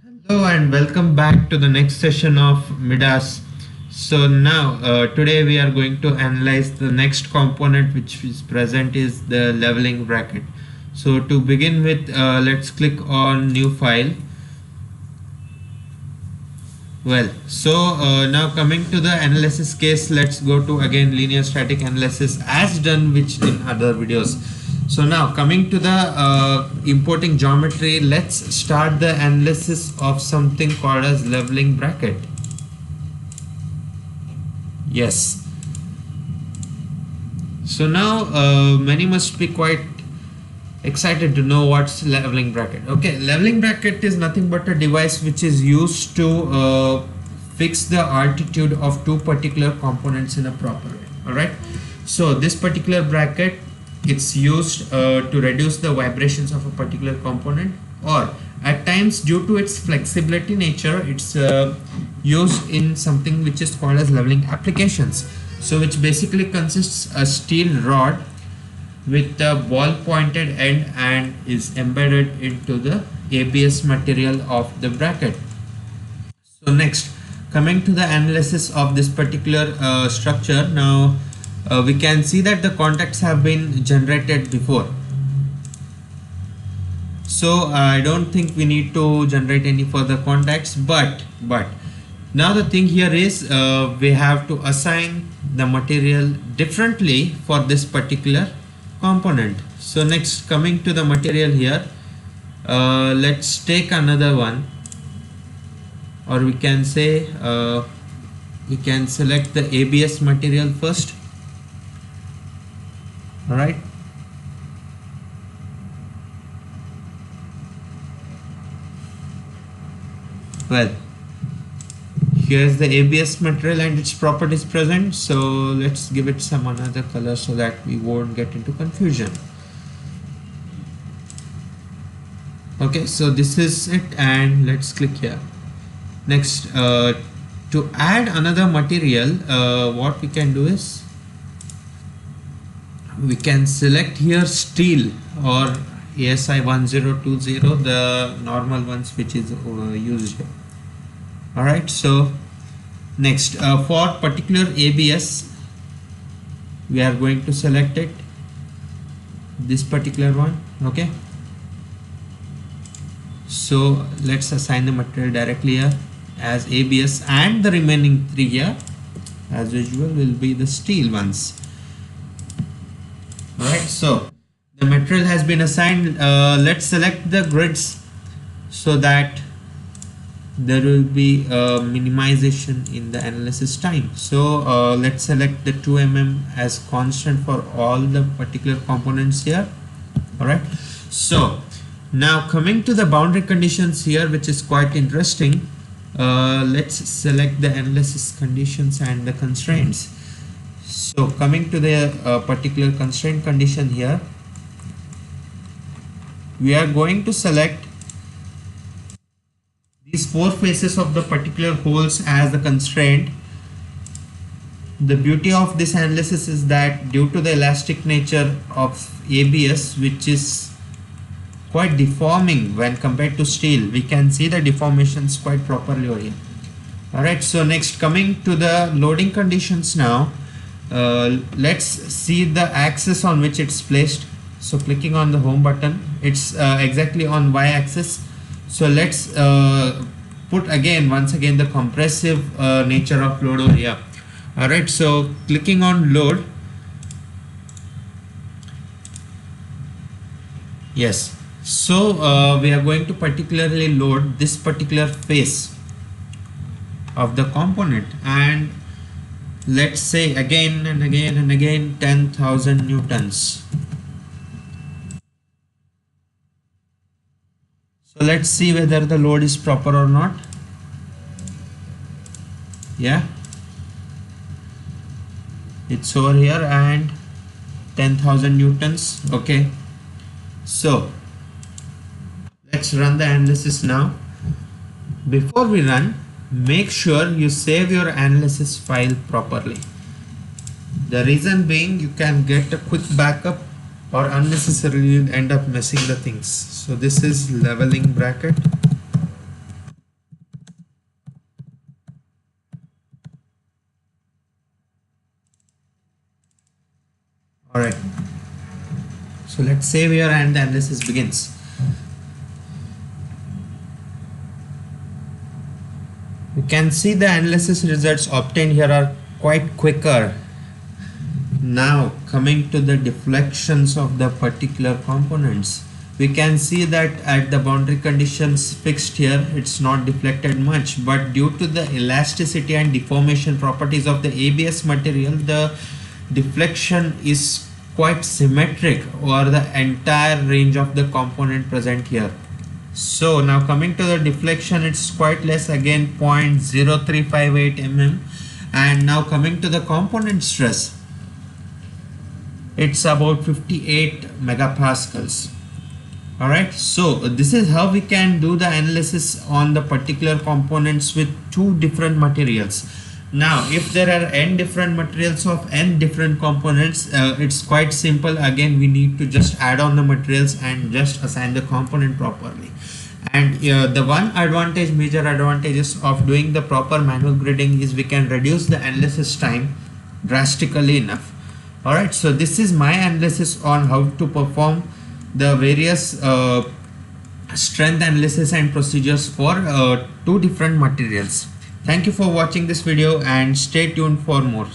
Hello and welcome back to the next session of Midas. So now today we are going to analyze the next component which is present is the leveling bracket. So to begin with, let's click on new file. Now coming to the analysis case, let's go to again linear static analysis as done which in other videos. So now coming to the importing geometry, let's start the analysis of something called as leveling bracket. Yes. So now many must be quite excited to know what's leveling bracket. Okay, leveling bracket is nothing but a device which is used to fix the altitude of two particular components in a proper way. All right, so this particular bracket, it's used to reduce the vibrations of a particular component, or at times due to its flexibility nature, it's used in something which is called as leveling applications. So which basically consists a steel rod with the ball pointed end and is embedded into the ABS material of the bracket. So next, coming to the analysis of this particular structure, now we can see that the contacts have been generated before. So I don't think we need to generate any further contacts, but now the thing here is we have to assign the material differently for this particular component. So next, coming to the material here, let's take another one, or we can say we can select the ABS material first. All right, well, here's the ABS material and its properties present. So let's give it some another color so that we won't get into confusion. Okay, so this is it, and let's click here. Next, to add another material, what we can do is we can select here steel or ASI 1020, the normal ones which is used here. All right, so next, for particular ABS, we are going to select it, this particular one. Okay, so let's assign the material directly here as ABS, and the remaining three here as usual will be the steel ones. All right, so the material has been assigned. Let's select the grids so that there will be minimization in the analysis time. So let's select the 2 mm as constant for all the particular components here. All right, so now coming to the boundary conditions here, which is quite interesting. Let's select the analysis conditions and the constraints. So coming to the particular constraint condition here, we are going to select these four faces of the particular holes as the constraint. The beauty of this analysis is that due to the elastic nature of ABS, which is quite deforming when compared to steel, we can see the deformations quite properly over here. All right, so next, coming to the loading conditions now, let's see the axis on which it's placed. So clicking on the home button, it's exactly on y-axis. So let's put once again the compressive nature of load over here. All right, so clicking on load, yes. So we are going to particularly load this particular face of the component, and let's say again and again and again 10,000 newtons. So let's see whether the load is proper or not. Yeah, it's over here and 10,000 newtons. Okay, so let's run the analysis now. Before we run, make sure you save your analysis file properly. The reason being, you can get a quick backup or unnecessarily end up messing the things. So this is leveling bracket. So let's save here and the analysis begins. You can see the analysis results obtained here are quite quicker. Now coming to the deflections of the particular components, we can see that at the boundary conditions fixed here, it's not deflected much, but due to the elasticity and deformation properties of the ABS material, the deflection is quite symmetric over the entire range of the component present here. So now coming to the deflection, it's quite less, again 0.0358 mm. And now coming to the component stress, it's about 58 megapascals. Alright, so this is how we can do the analysis on the particular components with two different materials. Now if there are n different materials of n different components, it's quite simple. Again, we need to just add on the materials and just assign the component properly. And the one advantage, major advantages of doing the proper manual gridding is we can reduce the analysis time drastically enough. Alright, so this is my analysis on how to perform the various strength analysis and procedures for two different materials. Thank you for watching this video and stay tuned for more.